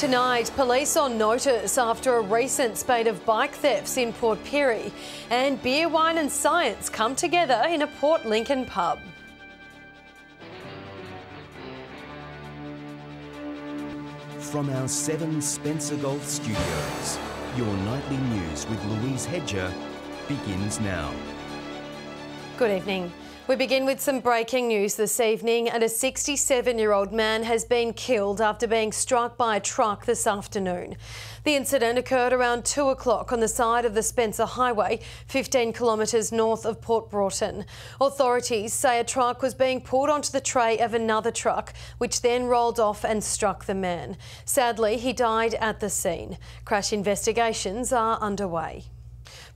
Tonight, police on notice after a recent spate of bike thefts in Port Pirie, and beer, wine and science come together in a Port Lincoln pub. From our 7 Spencer Golf studios, your nightly news with Louise Hedger begins now. Good evening. We begin with some breaking news this evening, and a 67-year-old man has been killed after being struck by a truck this afternoon. The incident occurred around 2 o'clock on the side of the Spencer Highway, 15 kilometres north of Port Broughton. Authorities say a truck was being pulled onto the tray of another truck, which then rolled off and struck the man. Sadly, he died at the scene. Crash investigations are underway.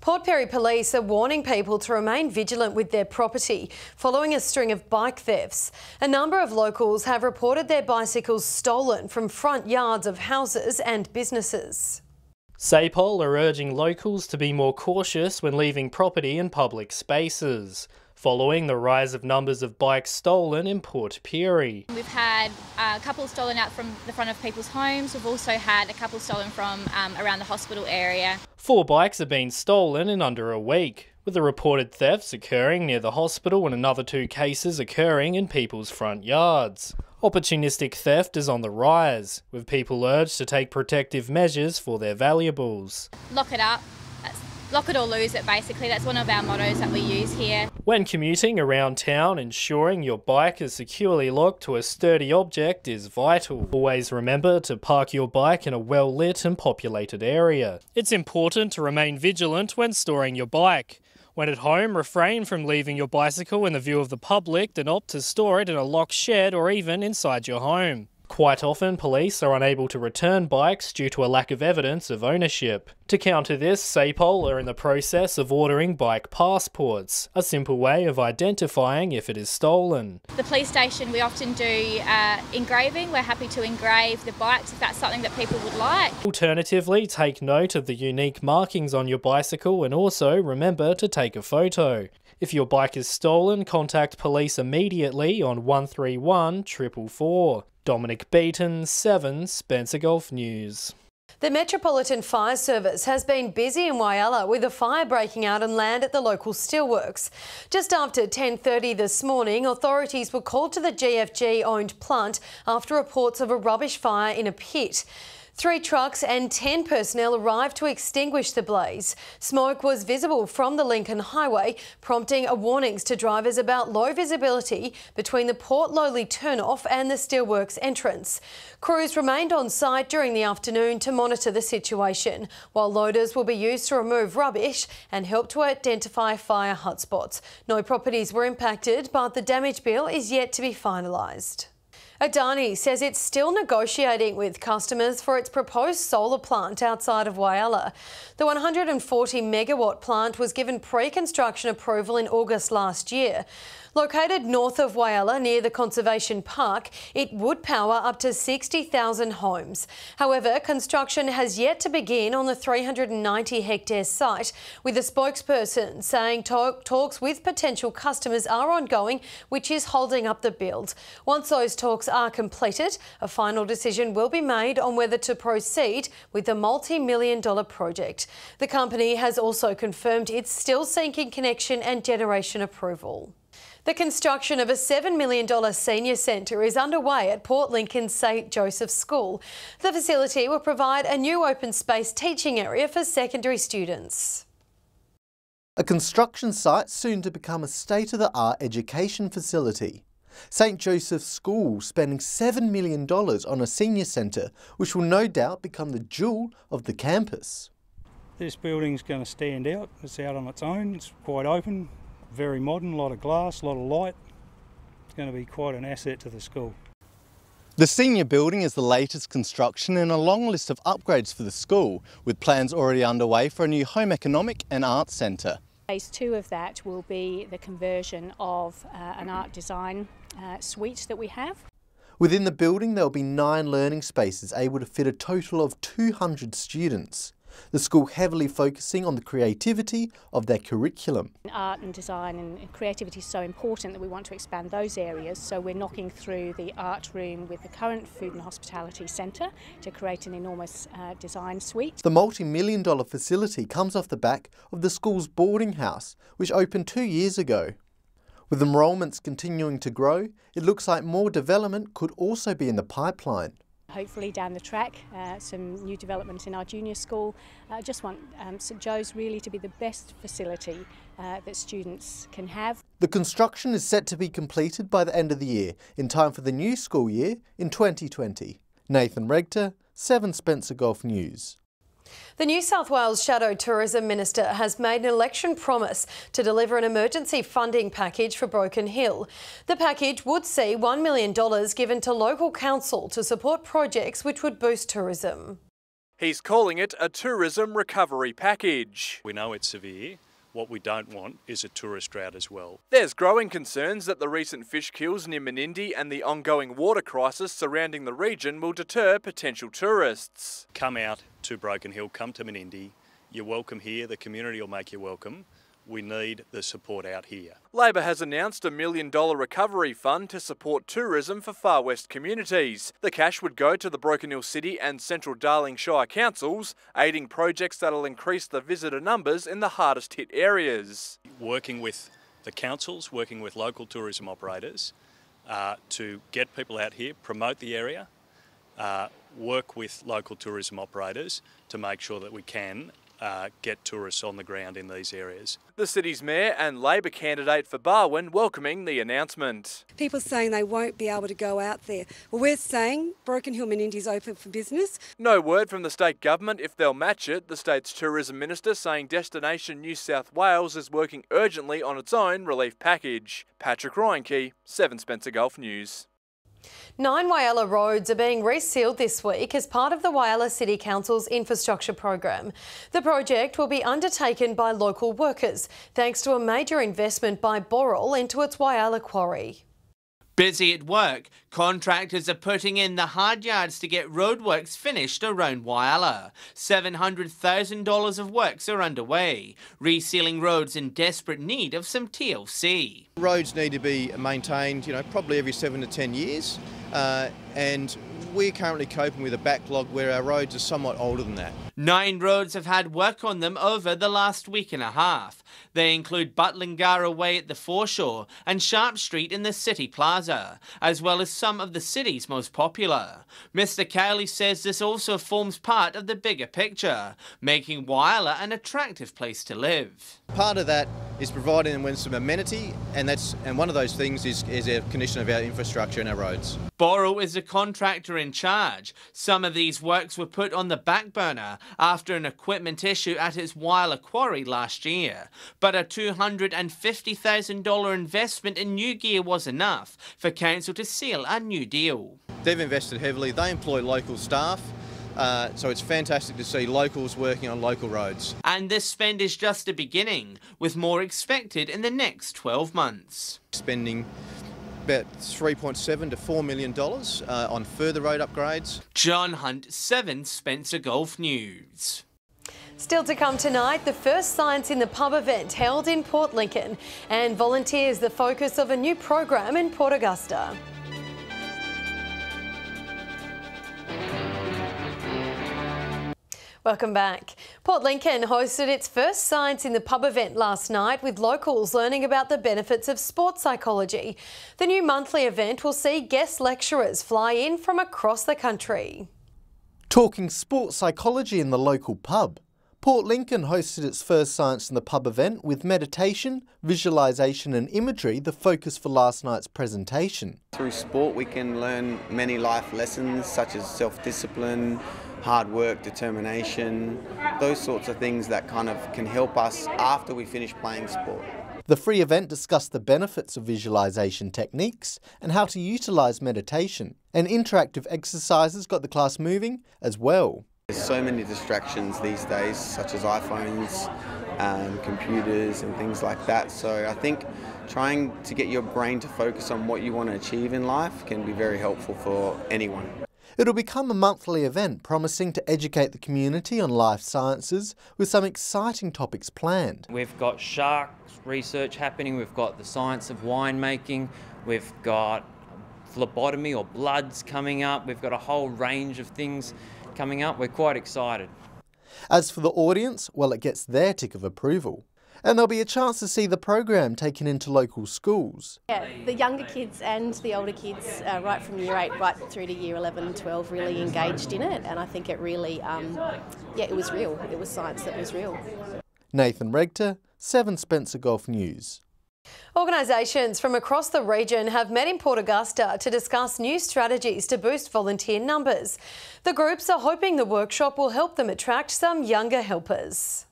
Port Pirie police are warning people to remain vigilant with their property following a string of bike thefts. A number of locals have reported their bicycles stolen from front yards of houses and businesses. SAPOL are urging locals to be more cautious when leaving property in public spaces, following the rise of numbers of bikes stolen in Port Pirie. We've had a couple stolen out from the front of people's homes. We've also had a couple stolen from around the hospital area. 4 bikes have been stolen in under a week, with the reported thefts occurring near the hospital and another 2 cases occurring in people's front yards. Opportunistic theft is on the rise, with people urged to take protective measures for their valuables. Lock it up. Lock it or lose it, basically. That's one of our mottos that we use here. When commuting around town, ensuring your bike is securely locked to a sturdy object is vital. Always remember to park your bike in a well-lit and populated area. It's important to remain vigilant when storing your bike. When at home, refrain from leaving your bicycle in the view of the public and opt to store it in a locked shed or even inside your home. Quite often, police are unable to return bikes due to a lack of evidence of ownership. To counter this, SAPOL are in the process of ordering bike passports, a simple way of identifying if it is stolen. The police station, we often do engraving. We're happy to engrave the bikes if that's something that people would like. Alternatively, take note of the unique markings on your bicycle and also remember to take a photo. If your bike is stolen, contact police immediately on 131 444. Dominic Beaton, 7 Spencer Golf News. The Metropolitan Fire Service has been busy in Whyalla with a fire breaking out on land at the local steelworks. Just after 10:30 this morning, authorities were called to the GFG-owned plant after reports of a rubbish fire in a pit. 3 trucks and 10 personnel arrived to extinguish the blaze. Smoke was visible from the Lincoln Highway, prompting warnings to drivers about low visibility between the Port Lowly turnoff and the steelworks entrance. Crews remained on site during the afternoon to monitor the situation, while loaders will be used to remove rubbish and help to identify fire hotspots. No properties were impacted, but the damage bill is yet to be finalised. Adani says it's still negotiating with customers for its proposed solar plant outside of Whyalla. The 140 megawatt plant was given pre-construction approval in August last year. Located north of Whyalla near the Conservation Park, it would power up to 60,000 homes. However, construction has yet to begin on the 390-hectare site, with a spokesperson saying talks with potential customers are ongoing, which is holding up the build. Once those talks are completed, a final decision will be made on whether to proceed with the multi-million-dollar project. The company has also confirmed it's still seeking connection and generation approval. The construction of a $7 million senior centre is underway at Port Lincoln St Joseph's School. The facility will provide a new open space teaching area for secondary students. A construction site soon to become a state-of-the-art education facility. St Joseph's School spending $7 million on a senior centre, which will no doubt become the jewel of the campus. This building's going to stand out. It's out on its own. It's quite open. Very modern, a lot of glass, a lot of light. It's going to be quite an asset to the school. The senior building is the latest construction in a long list of upgrades for the school, with plans already underway for a new home economic and arts centre. Phase 2 of that will be the conversion of an art design suite that we have. Within the building there will be 9 learning spaces able to fit a total of 200 students. the school heavily focusing on the creativity of their curriculum. Art and design and creativity is so important that we want to expand those areas, so we're knocking through the art room with the current Food and Hospitality Centre to create an enormous design suite. The multi-million-dollar facility comes off the back of the school's boarding house, which opened 2 years ago. With enrolments continuing to grow, it looks like more development could also be in the pipeline. Hopefully down the track, some new development in our junior school. I just want St Joe's really to be the best facility that students can have. The construction is set to be completed by the end of the year, in time for the new school year in 2020. Nathan Regter, 7 Spencer Gulf News. The New South Wales Shadow Tourism Minister has made an election promise to deliver an emergency funding package for Broken Hill. The package would see $1 million given to local council to support projects which would boost tourism. He's calling it a tourism recovery package. We know it's severe. What we don't want is a tourist drought as well. There's growing concerns that the recent fish kills near Menindee and the ongoing water crisis surrounding the region will deter potential tourists. Come out to Broken Hill, come to Menindee. You're welcome here, the community will make you welcome. We need the support out here. Labor has announced a $1 million recovery fund to support tourism for Far West communities. The cash would go to the Broken Hill City and Central Darling Shire councils, aiding projects that'll increase the visitor numbers in the hardest hit areas. Working with the councils, working with local tourism operators to get people out here, promote the area, work with local tourism operators to make sure that we can get tourists on the ground in these areas. The city's mayor and Labor candidate for Barwon welcoming the announcement. People saying they won't be able to go out there. Well, we're saying Broken Hill Menindee is open for business. No word from the state government if they'll match it. The state's tourism minister saying Destination New South Wales is working urgently on its own relief package. Patrick Ryankey, 7 Spencer Gulf News. 9 Whyalla roads are being resealed this week as part of the Whyalla City Council's infrastructure program. The project will be undertaken by local workers, thanks to a major investment by Boral into its Whyalla quarry. Busy at work, contractors are putting in the hard yards to get roadworks finished around Whyalla. $700,000 of works are underway, resealing roads in desperate need of some TLC. Roads need to be maintained, probably every 7 to 10 years, and we're currently coping with a backlog where our roads are somewhat older than that. 9 roads have had work on them over the last week and a half. They include Butlingara Way at the foreshore and Sharp Street in the City Plaza, as well as some of the city's most popular. Mr. Cowley says this also forms part of the bigger picture, making Whyalla an attractive place to live. Part of that is providing them with some amenity, and one of those things is a condition of our infrastructure and our roads. Boral is the contractor in charge. Some of these works were put on the back burner after an equipment issue at its Whyalla quarry last year. But a $250,000 investment in new gear was enough for council to seal a new deal. They've invested heavily, they employ local staff, so it's fantastic to see locals working on local roads. And this spend is just the beginning, with more expected in the next 12 months. Spending about $3.7 to $4 million on further road upgrades. John Hunt, 7 Spencer Gulf News. Still to come tonight, the first Science in the Pub event held in Port Lincoln, and volunteers the focus of a new program in Port Augusta. Welcome back. Port Lincoln hosted its first Science in the Pub event last night, with locals learning about the benefits of sports psychology. The new monthly event will see guest lecturers fly in from across the country. Talking sports psychology in the local pub, Port Lincoln hosted its first Science in the Pub event with meditation, visualisation and imagery the focus for last night's presentation. Through sport we can learn many life lessons such as self-discipline, hard work, determination, those sorts of things that kind of can help us after we finish playing sport. The free event discussed the benefits of visualisation techniques and how to utilise meditation, and interactive exercises got the class moving as well. There's so many distractions these days, such as iPhones, computers and things like that, so I think trying to get your brain to focus on what you want to achieve in life can be very helpful for anyone. It'll become a monthly event promising to educate the community on life sciences with some exciting topics planned. We've got shark research happening, we've got the science of winemaking, we've got phlebotomy or bloods coming up, we've got a whole range of things coming up. We're quite excited. As for the audience, well, it gets their tick of approval. And there'll be a chance to see the program taken into local schools. Yeah, the younger kids and the older kids, right from year 8 right through to year 11 and 12, really engaged in it, and I think it really, it was real. It was science that was real. Nathan Regter, 7 Spencer Gulf News. Organisations from across the region have met in Port Augusta to discuss new strategies to boost volunteer numbers. The groups are hoping the workshop will help them attract some younger helpers.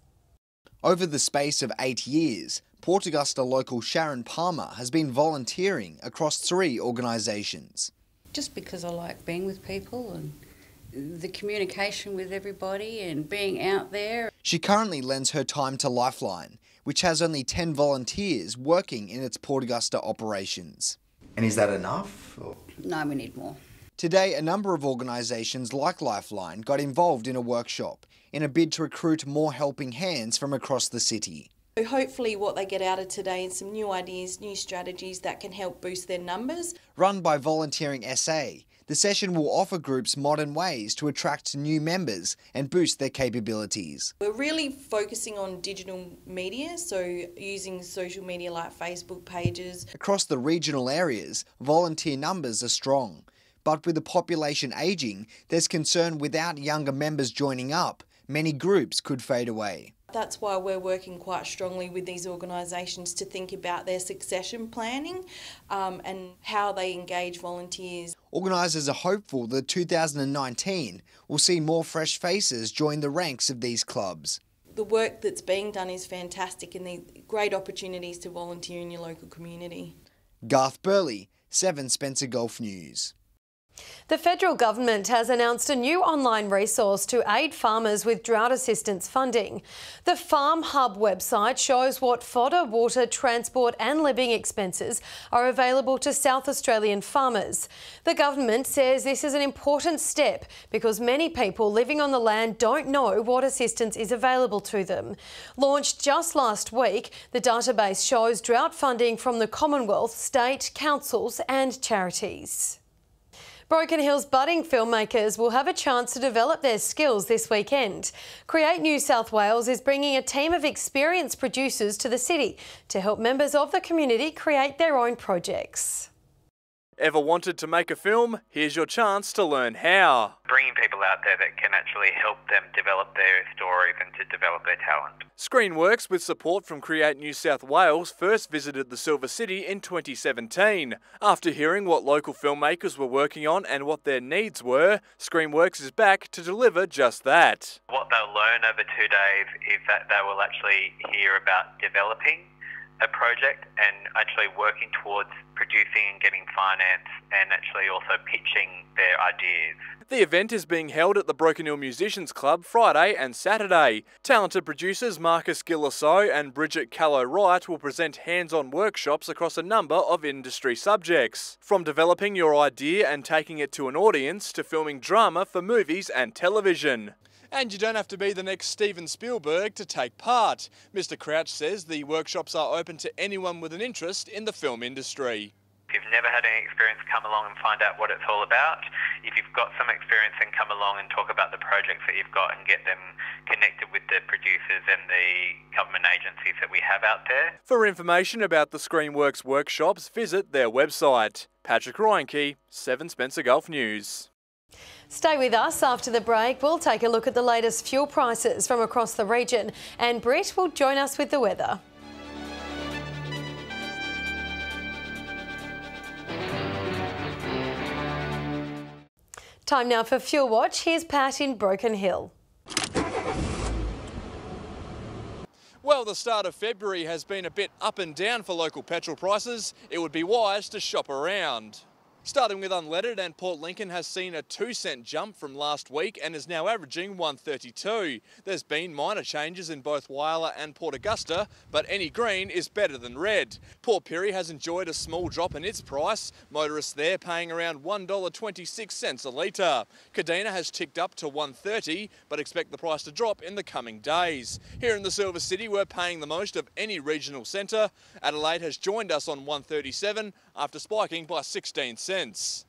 Over the space of 8 years, Port Augusta local Sharon Palmer has been volunteering across 3 organisations. Just because I like being with people and the communication with everybody and being out there. She currently lends her time to Lifeline, which has only 10 volunteers working in its Port Augusta operations. And is that enough? Or? No, we need more. Today, a number of organisations like Lifeline got involved in a workshop in a bid to recruit more helping hands from across the city. So hopefully what they get out of today is some new ideas, new strategies that can help boost their numbers. Run by Volunteering SA, the session will offer groups modern ways to attract new members and boost their capabilities. We're really focusing on digital media, so using social media like Facebook pages. Across the regional areas, volunteer numbers are strong. But with the population ageing, there's concern without younger members joining up, many groups could fade away. That's why we're working quite strongly with these organisations to think about their succession planning and how they engage volunteers. Organisers are hopeful that 2019 will see more fresh faces join the ranks of these clubs. The work that's being done is fantastic and there are great opportunities to volunteer in your local community. Garth Burley, 7 Spencer Gulf News. The federal government has announced a new online resource to aid farmers with drought assistance funding. The Farm Hub website shows what fodder, water, transport and living expenses are available to South Australian farmers. The government says this is an important step because many people living on the land don't know what assistance is available to them. Launched just last week, the database shows drought funding from the Commonwealth, state, councils and charities. Broken Hill's budding filmmakers will have a chance to develop their skills this weekend. Create New South Wales is bringing a team of experienced producers to the city to help members of the community create their own projects. Ever wanted to make a film? Here's your chance to learn how. Bringing people out there that can actually help them develop their stories and to develop their talent. Screenworks, with support from Create New South Wales, first visited the Silver City in 2017. After hearing what local filmmakers were working on and what their needs were, Screenworks is back to deliver just that. What they'll learn over 2 days is that they will actually hear about developing a project and actually working towards producing and getting finance and actually also pitching their ideas. The event is being held at the Broken Hill Musicians Club Friday and Saturday. Talented producers Marcus Gilliso and Bridget Callow-Wright will present hands-on workshops across a number of industry subjects. From developing your idea and taking it to an audience to filming drama for movies and television. And you don't have to be the next Steven Spielberg to take part. Mr. Crouch says the workshops are open to anyone with an interest in the film industry. If you've never had any experience, come along and find out what it's all about. If you've got some experience, then come along and talk about the projects that you've got and get them connected with the producers and the government agencies that we have out there. For information about the Screenworks workshops, visit their website. Patrick Reinke, 7 Spencer Gulf News. Stay with us after the break. We'll take a look at the latest fuel prices from across the region and Britt will join us with the weather. Time now for Fuel Watch. Here's Pat in Broken Hill. Well, the start of February has been a bit up and down for local petrol prices. It would be wise to shop around. Starting with unleaded, and Port Lincoln has seen a 2-cent jump from last week and is now averaging $1.32. There's been minor changes in both Whyalla and Port Augusta, but any green is better than red. Port Pirie has enjoyed a small drop in its price, motorists there paying around $1.26 a litre. Kadina has ticked up to $1.30, but expect the price to drop in the coming days. Here in the Silver City, we're paying the most of any regional centre. Adelaide has joined us on $1.37 after spiking by 16 cents.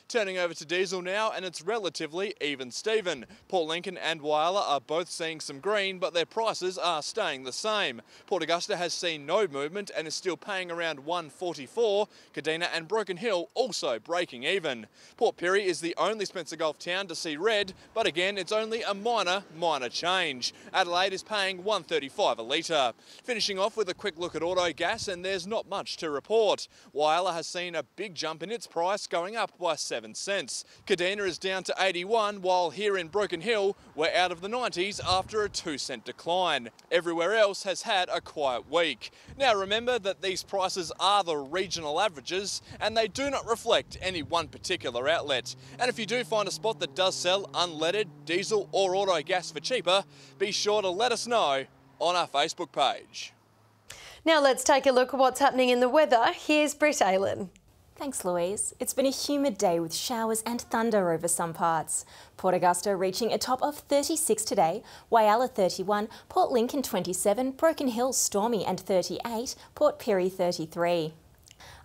Turning over to diesel now, and it's relatively even Steven. Port Lincoln and Whyalla are both seeing some green, but their prices are staying the same. Port Augusta has seen no movement and is still paying around $1.44. Kadina and Broken Hill also breaking even. Port Pirie is the only Spencer Gulf town to see red, but again it's only a minor change. Adelaide is paying $1.35 a litre. Finishing off with a quick look at auto gas, and there's not much to report. Whyalla has seen a big jump in its price, going up by 7 cents. Kadina is down to 81, while here in Broken Hill we're out of the 90s after a 2-cent decline. Everywhere else has had a quiet week. Now remember that these prices are the regional averages and they do not reflect any one particular outlet. And if you do find a spot that does sell unleaded, diesel or auto gas for cheaper, be sure to let us know on our Facebook page. Now let's take a look at what's happening in the weather. Here's Britt Aylen. Thanks, Louise. It's been a humid day with showers and thunder over some parts. Port Augusta reaching a top of 36 today, Whyalla 31, Port Lincoln 27, Broken Hill stormy and 38, Port Pirie 33.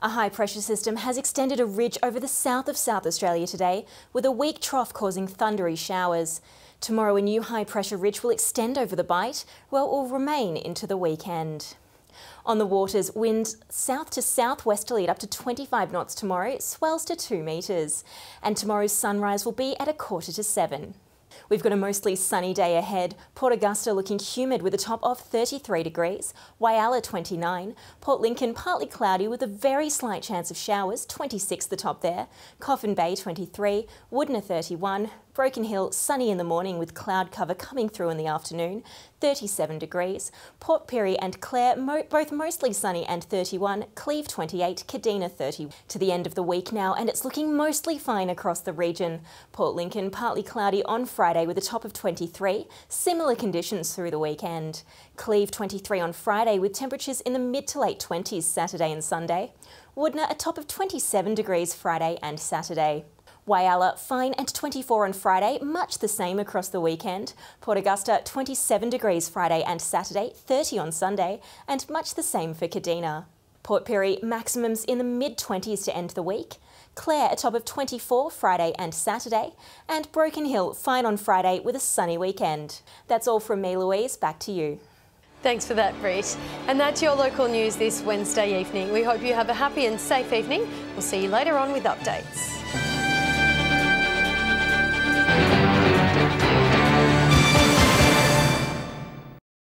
A high pressure system has extended a ridge over the south of South Australia today, with a weak trough causing thundery showers. Tomorrow a new high pressure ridge will extend over the Bight, where it will remain into the weekend. On the waters, winds south to southwesterly at up to 25 knots tomorrow, swells to 2 metres. And tomorrow's sunrise will be at 6:45. We've got a mostly sunny day ahead. Port Augusta looking humid with a top of 33 degrees, Whyalla 29, Port Lincoln partly cloudy with a very slight chance of showers, 26 the top there, Coffin Bay 23, Woodner 31, Broken Hill sunny in the morning with cloud cover coming through in the afternoon, 37 degrees, Port Pirie and Clare both mostly sunny and 31, Cleve 28, Kadina 30. To the end of the week now, and it's looking mostly fine across the region. Port Lincoln partly cloudy on Friday with a top of 23, similar conditions through the weekend. Cleve 23 on Friday with temperatures in the mid to late 20s Saturday and Sunday. Woodner a top of 27 degrees Friday and Saturday. Whyalla fine and 24 on Friday, much the same across the weekend. Port Augusta 27 degrees Friday and Saturday, 30 on Sunday, and much the same for Kadina. Port Pirie maximums in the mid-20s to end the week. Clare a top of 24 Friday and Saturday, and Broken Hill fine on Friday with a sunny weekend. That's all from me, Louise. Back to you. Thanks for that, Britt. And that's your local news this Wednesday evening. We hope you have a happy and safe evening. We'll see you later on with updates.